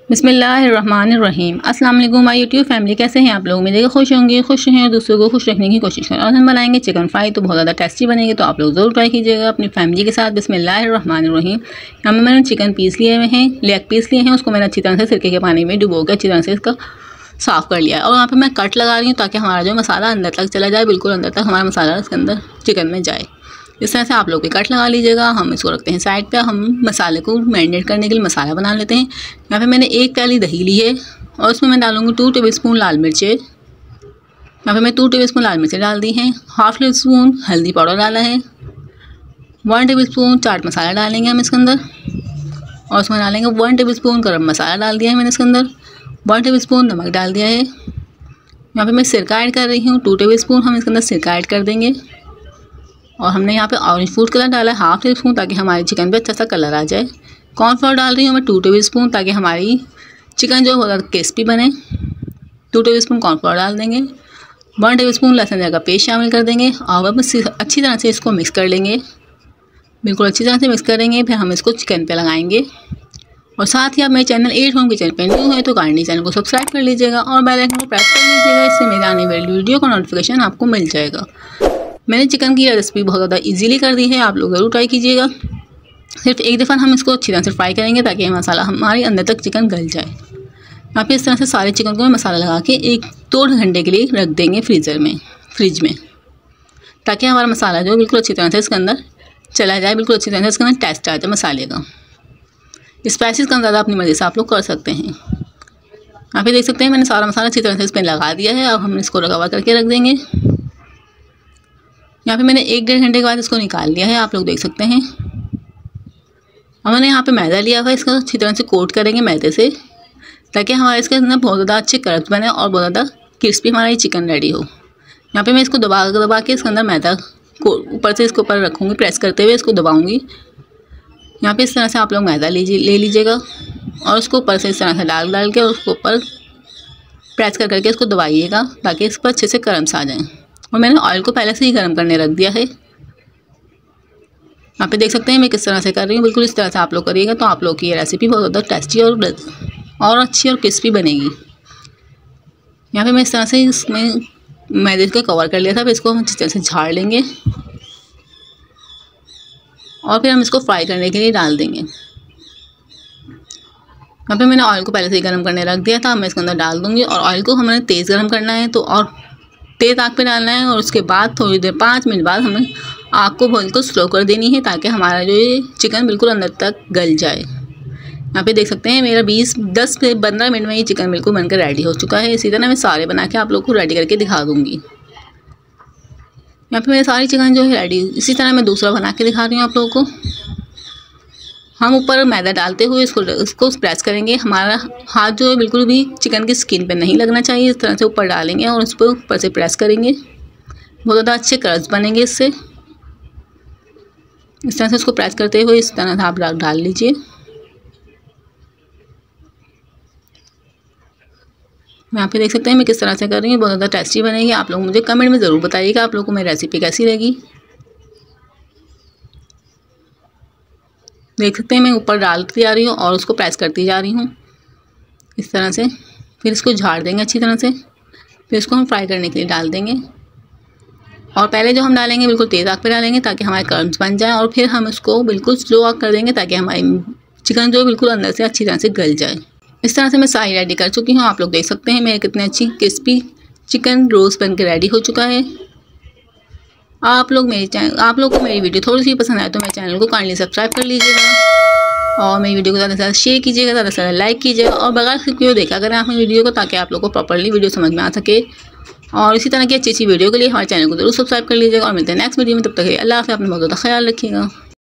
बिस्मिल्लाहिर्रहमानिर्रहीम। अस्सलाम वालेकुम माय यूट्यूब फैमिली, कैसे हैं आप लोग? उम्मीद खुश होंगे, खुश हैं और दूसरों को खुश रखने की कोशिश करें। और हम बनाएंगे चिकन फ्राई, तो बहुत ज़्यादा टेस्टी बनेगी, तो आप लोग ज़रूर ट्राई कीजिएगा अपनी फैमिली के साथ। बिस्मिल्लाहिर्रहमानिर्रहीम। यहाँ में मैंने चिकन पीस लिए हुए हैं, लेग पीस लिए हैं, उसको मैंने अच्छी तरह से सिरके के पानी में डुबो कर अच्छी तरह से इसका साफ़ कर लिया है। और यहाँ पर मैं कट लगा रही हूँ ताकि हमारा जो मसाला अंदर तक चला जाए, बिल्कुल अंदर तक हमारा मसाला इसके अंदर चिकन में जाए। इस तरह से आप लोग के कट लगा लीजिएगा। हम इसको रखते हैं साइड पे। हम मसाले को मैरिनेट करने के लिए मसाला बना लेते हैं। यहाँ पे मैंने 1 प्याली दही ली है और उसमें मैं डालूँगी 2 टेबलस्पून लाल मिर्चें। यहाँ पे मैं 2 टेबलस्पून लाल मिर्चें डाल दी हैं। हाफ टीस्पून हल्दी पाउडर डाला है। 1 टेबलस्पून चाट मसाला डालेंगे हम इसके अंदर, और उसमें डालेंगे 1 टेबलस्पून गरम मसाला डाल दिया है मैंने इसके अंदर। 1 टेबलस्पून नमक डाल दिया है। यहाँ पे मैं सिरका ऐड कर रही हूँ, 2 टेबलस्पून हम इसके अंदर सिरका ऐड कर देंगे। और हमने यहाँ पे ऑरेंज फूड कलर डाला है हाफ टीस्पून, ताकि हमारी चिकन पे अच्छा सा कलर आ जाए। कॉर्नफ्लोर डाल रही हूँ मैं 2 टेबलस्पून, ताकि हमारी चिकन जो है क्रिस्पी बने। 2 टेबलस्पून कॉर्नफ्लोर डाल देंगे। 1 टेबलस्पून लहसुन अदरक का पेस्ट शामिल कर देंगे और बस अच्छी तरह से इसको मिक्स कर लेंगे। बिल्कुल अच्छी तरह से मिक्स करेंगे। फिर हम इसको चिकन पे लगाएंगे। और साथ ही आप मेरे चैनल एट होम किचन पे न्यू है तो काइंडली चैनल को सब्सक्राइब कर लीजिएगा और बेल आइकन को प्रेस कर लीजिएगा। इससे मेरे आने वाली वीडियो का नोटिफिकेशन आपको मिल जाएगा। मैंने चिकन की रेसिपी बहुत ज़्यादा इजीली कर दी है, आप लोग ज़रूर ट्राई कीजिएगा। सिर्फ एक दफ़ा हम इसको अच्छी तरह से फ्राई करेंगे ताकि मसाला हमारे अंदर तक चिकन गल जाए। यहाँ पे इस तरह से सारे चिकन को मसाला लगा के 1-2 घंटे के लिए रख देंगे फ्रिज में, ताकि हमारा मसाला जो बिल्कुल अच्छी तरह से इसके अंदर चला जाए, बिल्कुल अच्छी तरह से इसके अंदर टेस्ट आ जाए मसाले का। स्पाइसेस कम ज़्यादा अपनी मर्ज़ी से आप लोग कर सकते हैं। यहाँ पे देख सकते हैं मैंने सारा मसाला अच्छी तरह से इस पर लगा दिया है। अब हम इसको कवर करके रख देंगे। यहाँ पे मैंने 1-1.5 घंटे के बाद इसको निकाल लिया है, आप लोग देख सकते हैं। अब मैंने यहाँ पे मैदा लिया हुआ है, इसको अच्छी तरह से कोट करेंगे मैदे से, ताकि हमारे इसके अंदर बहुत ज़्यादा अच्छे क्रंच बने और बहुत ज़्यादा क्रिस्पी हमारा ये चिकन रेडी हो। यहाँ पे मैं इसको दबा के इसके अंदर मैदा को ऊपर से इसके ऊपर रखूँगी, प्रेस करते हुए इसको दबाऊँगी। यहाँ पे इस तरह से आप लोग मैदा ले लीजिएगा और उसको ऊपर से इस तरह से डाल के और उसको ऊपर प्रेस करके इसको दबाइएगा, ताकि इस पर अच्छे से क्रंच आ जाएँ। और मैंने ऑयल को पहले से ही गर्म करने रख दिया है। यहाँ पे देख सकते हैं मैं किस तरह से कर रही हूँ। बिल्कुल इस तरह से आप लोग करिएगा तो आप लोग की ये रेसिपी बहुत ज़्यादा टेस्टी और अच्छी और क्रिस्पी बनेगी। यहाँ पे मैं इस तरह से इसमें मैदे को कवर कर लिया था। फिर इसको हम अच्छी तरह से झाड़ लेंगे और फिर हम इसको फ्राई करने के लिए डाल देंगे। यहाँ पे मैंने ऑयल को पहले से ही गर्म करने रख दिया था। मैं इसके अंदर डाल दूँगी और ऑयल को हमें तेज़ गर्म करना है, तो और तेज़ आग पे डालना है। और उसके बाद थोड़ी देर 5 मिनट बाद हमें आग को बिल्कुल स्लो कर देनी है, ताकि हमारा जो ये चिकन बिल्कुल अंदर तक गल जाए। यहाँ पे देख सकते हैं मेरा 10 से 15 मिनट में ये चिकन बिल्कुल बनकर रेडी हो चुका है। इसी तरह मैं सारे बना के आप लोग को रेडी करके दिखा दूँगी। यहाँ पे मेरे सारी चिकन जो है रेडी। इसी तरह मैं दूसरा बना के दिखा रही हूँ आप लोगों को। हम ऊपर मैदा डालते हुए इसको प्रेस करेंगे। हमारा हाथ जो है बिल्कुल भी चिकन की स्किन पे नहीं लगना चाहिए। इस तरह से ऊपर डालेंगे और उस पर ऊपर से प्रेस करेंगे। बहुत ज़्यादा अच्छे क्रंच बनेंगे इससे। इस तरह से इसको प्रेस करते हुए इस तरह से आप डाल लीजिए। यहाँ पे देख सकते हैं मैं किस तरह से कर रही हूँ। बहुत ज़्यादा टेस्टी बनेगी। आप लोग मुझे कमेंट में ज़रूर बताइएगा आप लोगों को मेरी रेसिपी कैसी लगी। देख सकते हैं मैं ऊपर डालती जा रही हूँ और उसको प्रेस करती जा रही हूँ इस तरह से। फिर इसको झाड़ देंगे अच्छी तरह से। फिर इसको हम फ्राई करने के लिए डाल देंगे। और पहले जो हम डालेंगे बिल्कुल तेज़ आग पे डालेंगे, ताकि हमारे क्रंच बन जाए। और फिर हम इसको बिल्कुल स्लो आग कर देंगे, ताकि हमारी चिकन जो बिल्कुल अंदर से अच्छी तरह से गल जाए। इस तरह से मैं सारी रेडी कर चुकी हूँ। आप लोग देख सकते हैं मेरे कितने अच्छी क्रिस्पी चिकन रोस्ट बन के रेडी हो चुका है। आप लोग को मेरी वीडियो थोड़ी सी पसंद आए तो मेरे चैनल को काइंडली सब्सक्राइब कर लीजिएगा और मेरी वीडियो को ज़्यादा से ज़्यादा शेयर कीजिएगा, ज़्यादा से ज़्यादा लाइक कीजिएगा और बगैर स्किप किए देखा करें आप मेरी वीडियो को, ताकि आप लोग को प्रॉपर्ली वीडियो समझ में आ सके। और इसी तरह की अच्छी वीडियो के लिए हमारे चैनल को जरूर सब्सक्राइब कर लीजिएगा। और मिलते हैं नेक्स्ट वीडियो में। तब तक अल्लाह हाफ़िज़। अपना बहुत ज़्यादा ख्याल रखिएगा।